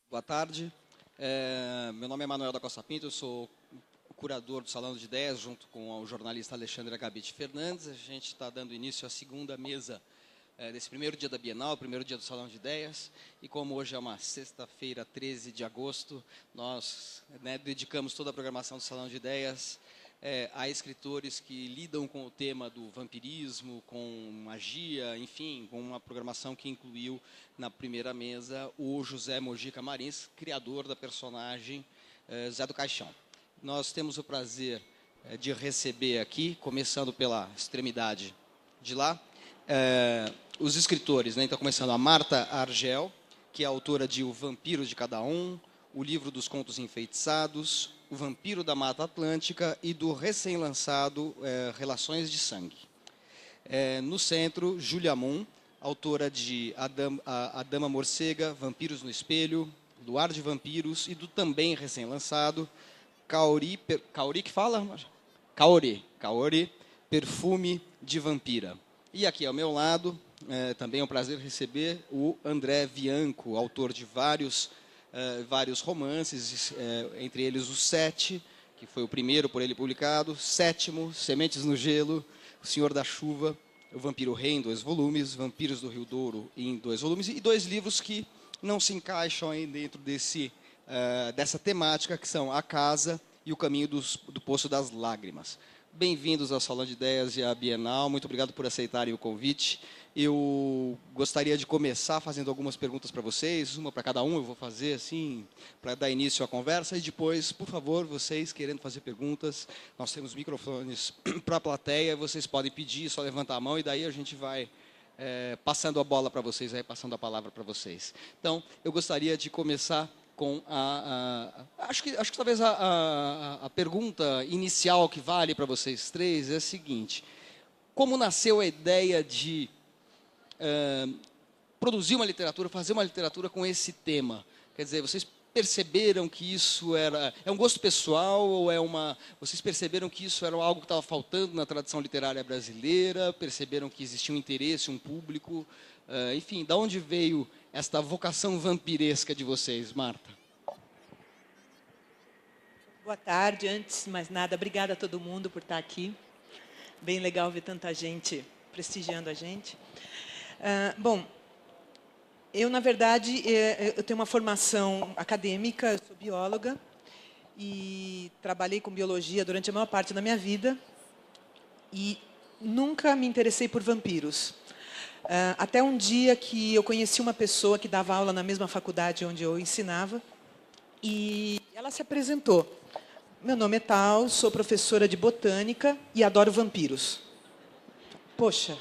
Boa tarde. Meu nome é Manuel da Costa Pinto, eu sou o curador do Salão de Ideias, junto com o jornalista Alexandre Agabit Fernandes. A gente está dando início à segunda mesa desse primeiro dia da Bienal, primeiro dia do Salão de Ideias. E como hoje é uma sexta-feira, 13 de agosto, nós dedicamos toda a programação do Salão de Ideias a escritores que lidam com o tema do vampirismo, com magia, enfim, com uma programação que incluiu na primeira mesa o José Mojica Marins, criador da personagem Zé do Caixão. Nós temos o prazer de receber aqui, começando pela extremidade de lá, os escritores, né? Então, começando a Marta Argel, que é autora de O Vampiro de Cada Um, O Livro dos Contos Enfeitiçados, O Vampiro da Mata Atlântica e do recém-lançado Relações de Sangue. No centro, Júlia Moon, autora de A Dama Morcega, Vampiros no Espelho, Luar de Vampiros e do também recém-lançado Kaori, que fala? Kaori, Perfume de Vampira. E aqui ao meu lado, também é um prazer receber o André Bianco, autor de vários romances, entre eles o 7, que foi o primeiro por ele publicado, Sétimo, Sementes no Gelo, O Senhor da Chuva, O Vampiro Rei em 2 volumes, Vampiros do Rio Douro em 2 volumes, e 2 livros que não se encaixam aí dentro dessa temática, que são A Casa e O Caminho do Poço das Lágrimas. Bem-vindos ao Salão de Ideias e à Bienal, muito obrigado por aceitarem o convite. Eu gostaria de começar fazendo algumas perguntas para vocês, uma para cada um, eu vou fazer assim, para dar início à conversa, e depois, por favor, vocês querendo fazer perguntas, nós temos microfones para a plateia, vocês podem pedir, só levantar a mão, e daí a gente vai passando a bola para vocês, passando a palavra para vocês. Então, eu gostaria de começar com acho que talvez a pergunta inicial que vale para vocês três é a seguinte: como nasceu a ideia de produzir uma literatura, fazer uma literatura com esse tema? Quer dizer, vocês perceberam que isso é um gosto pessoal, ou vocês perceberam que isso era algo que estava faltando na tradição literária brasileira, perceberam que existia um interesse, um público, enfim, de onde veio esta vocação vampiresca de vocês, Marta? Boa tarde. Antes de mais nada, obrigada a todo mundo por estar aqui. Bem legal ver tanta gente prestigiando a gente. Bom, eu, na verdade, eu tenho uma formação acadêmica, eu sou bióloga, e trabalhei com biologia durante a maior parte da minha vida, e nunca me interessei por vampiros. Até um dia que eu conheci uma pessoa que dava aula na mesma faculdade onde eu ensinava, e ela se apresentou. Meu nome é tal, sou professora de botânica e adoro vampiros. Poxa,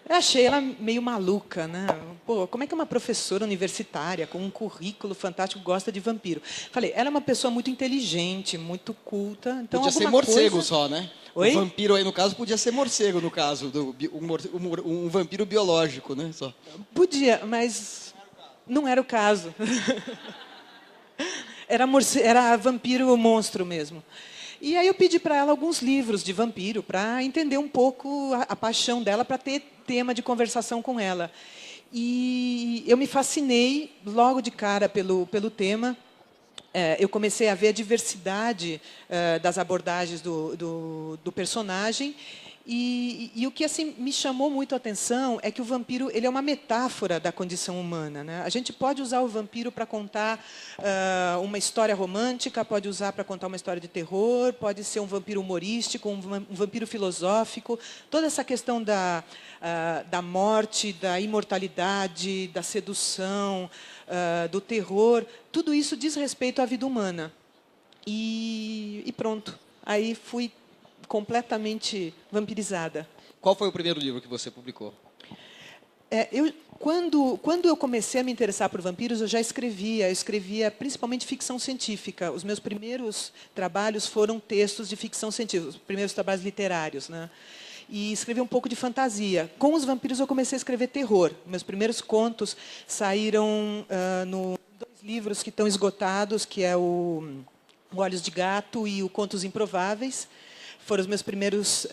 eu achei ela meio maluca, né? Pô, como é que uma professora universitária com um currículo fantástico gosta de vampiro? Falei, ela é uma pessoa muito inteligente, muito culta. Então, podia ser morcego coisa... só, né? Oi? O vampiro aí, no caso, podia ser morcego, no caso, um vampiro biológico, né? Só. Podia, mas não era o caso. Era vampiro monstro mesmo. E aí eu pedi para ela alguns livros de vampiro, para entender um pouco a paixão dela, para ter tema de conversação com ela. E eu me fascinei logo de cara pelo tema. Eu comecei a ver a diversidade das abordagens do personagem. E o que assim me chamou muito a atenção é que o vampiro ele é uma metáfora da condição humana, né? A gente pode usar o vampiro para contar uma história romântica, pode usar para contar uma história de terror, pode ser um vampiro humorístico, um vampiro filosófico. Toda essa questão da morte, da imortalidade, da sedução, do terror, tudo isso diz respeito à vida humana. E pronto. Aí fui completamente vampirizada. Qual foi o primeiro livro que você publicou? Quando eu comecei a me interessar por vampiros, eu já escrevia. Eu escrevia principalmente ficção científica. Os meus primeiros trabalhos foram textos de ficção científica, os primeiros trabalhos literários, né? E escrevi um pouco de fantasia. Com os vampiros, eu comecei a escrever terror. Meus primeiros contos saíram no 2 livros que estão esgotados, que é o Olhos de Gato e o Contos Improváveis. Foram os meus primeiros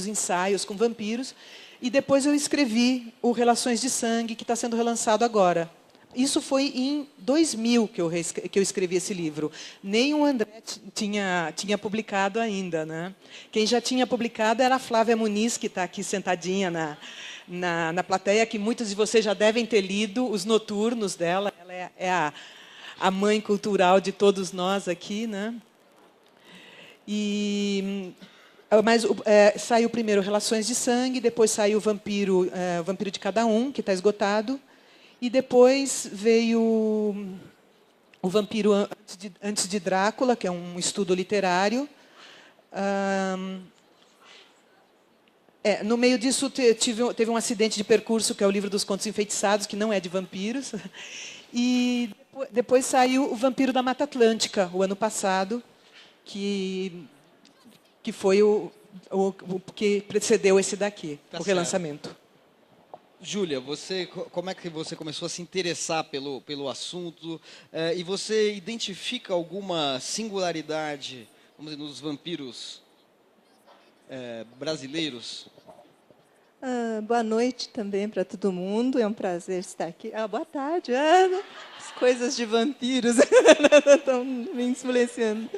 ensaios com vampiros. E depois eu escrevi o Relações de Sangue, que está sendo relançado agora. Isso foi em 2000 que eu escrevi esse livro. Nem o André tinha publicado ainda, né? Quem já tinha publicado era a Flávia Muniz, que está aqui sentadinha na plateia, que muitos de vocês já devem ter lido os noturnos dela. Ela é a mãe cultural de todos nós aqui, né? Mas saiu primeiro Relações de Sangue, depois saiu o Vampiro de Cada Um, que está esgotado, e depois veio o Vampiro Antes de Drácula, que é um estudo literário. No meio disso, teve um acidente de percurso, que é o livro dos Contos Enfeitiçados, que não é de vampiros. E depois saiu o Vampiro da Mata Atlântica, o ano passado, que foi o que precedeu esse daqui, o relançamento. Júlia, como é que você começou a se interessar pelo assunto? E você identifica alguma singularidade, vamos dizer, nos vampiros brasileiros? Boa noite também para todo mundo. É um prazer estar aqui. Boa tarde, Ana. As coisas de vampiros estão me influenciando.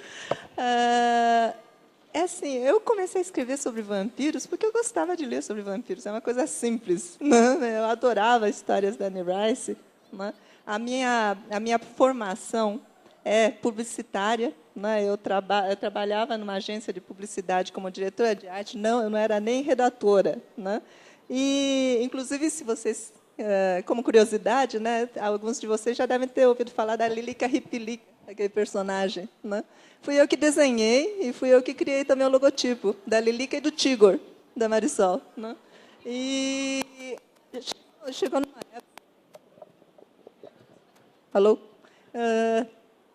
Assim, eu comecei a escrever sobre vampiros porque eu gostava de ler sobre vampiros. É uma coisa simples, né? Eu adorava histórias da Anne Rice, né? A minha formação é publicitária, né? Eu trabalhava numa agência de publicidade como diretora de arte. Não, eu não era nem redatora, né? E, inclusive, se vocês, como curiosidade, né? Alguns de vocês já devem ter ouvido falar da Lilica Ripilica, aquele personagem, né? Fui eu que desenhei e fui eu que criei também o logotipo da Lilica e do Tigor, da Marisol, né? E chegou numa época... Alô?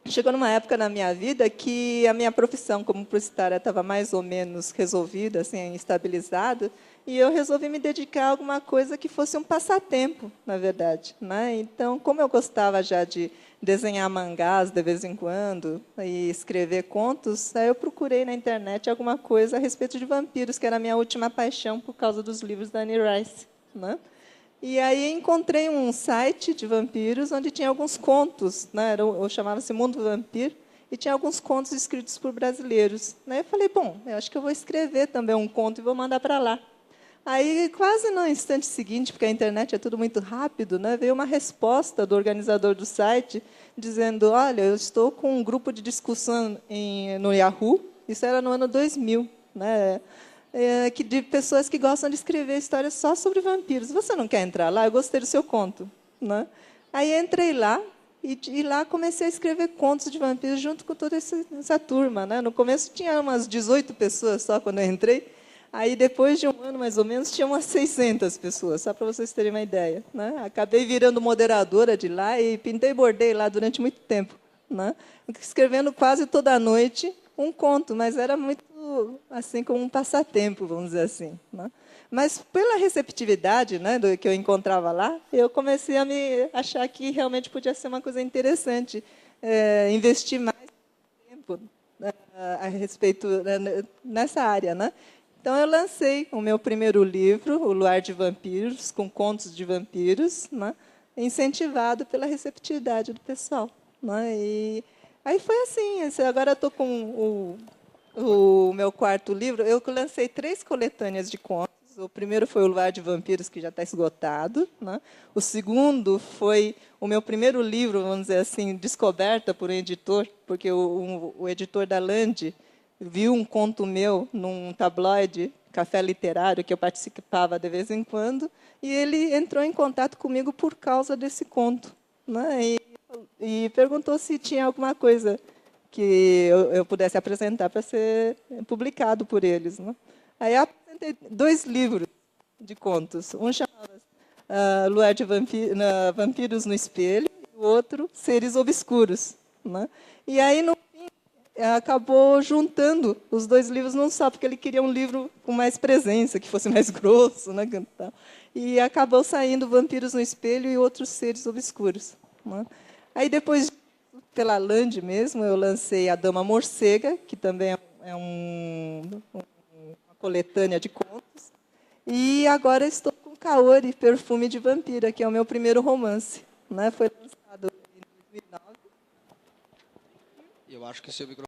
Chegou numa época na minha vida que a minha profissão como publicitária estava mais ou menos resolvida, assim, estabilizada, e eu resolvi me dedicar a alguma coisa que fosse um passatempo, na verdade, né? Então, como eu gostava já de desenhar mangás de vez em quando e escrever contos, aí eu procurei na internet alguma coisa a respeito de vampiros, que era a minha última paixão por causa dos livros da Anne Rice, né? E aí encontrei um site de vampiros onde tinha alguns contos, né? Chamava-se Mundo Vampiro, e tinha alguns contos escritos por brasileiros. Né? Eu falei, bom, eu acho que eu vou escrever também um conto e vou mandar para lá. Aí, quase no instante seguinte, porque a internet é tudo muito rápido, né? Veio uma resposta do organizador do site dizendo, olha, eu estou com um grupo de discussão no Yahoo, isso era no ano 2000, né? De pessoas que gostam de escrever histórias só sobre vampiros. Você não quer entrar lá? Eu gostei do seu conto, né? Aí entrei lá e lá comecei a escrever contos de vampiros junto com toda essa turma, né? No começo tinha umas 18 pessoas só quando eu entrei. Aí, depois de um ano, mais ou menos, tinha umas 600 pessoas, só para vocês terem uma ideia, né? Acabei virando moderadora de lá e pintei e bordei lá durante muito tempo, né? Escrevendo quase toda noite um conto, mas era muito assim como um passatempo, vamos dizer assim, né? Mas, pela receptividade, né, do que eu encontrava lá, eu comecei a me achar que realmente podia ser uma coisa interessante, investir mais tempo a respeito nessa área, né? Então, eu lancei o meu primeiro livro, O Luar de Vampiros, com contos de vampiros, né, incentivado pela receptividade do pessoal, né? E aí foi assim. Agora eu estou com o meu quarto livro. Eu lancei 3 coletâneas de contos. O primeiro foi O Luar de Vampiros, que já está esgotado, né? O segundo foi o meu primeiro livro, vamos dizer assim, descoberta por um editor, porque o editor da Land viu um conto meu num tabloide, Café Literário, que eu participava de vez em quando, e ele entrou em contato comigo por causa desse conto, né? E perguntou se tinha alguma coisa que eu pudesse apresentar para ser publicado por eles, né? Aí eu apresentei 2 livros de contos. Um chamava Luar de Vampiros no Espelho, e o outro, Seres Obscuros, né? E aí, no acabou juntando os 2 livros num só, porque ele queria um livro com mais presença, que fosse mais grosso, né? E acabou saindo Vampiros no Espelho e Outros Seres Obscuros, né? Aí, depois, pela Land mesmo, eu lancei A Dama Morcega, que também é uma coletânea de contos. E agora estou com Kaori, Perfume de Vampira, que é o meu primeiro romance, né? Foi lançado lançado em 2009. Eu acho que o seu microfone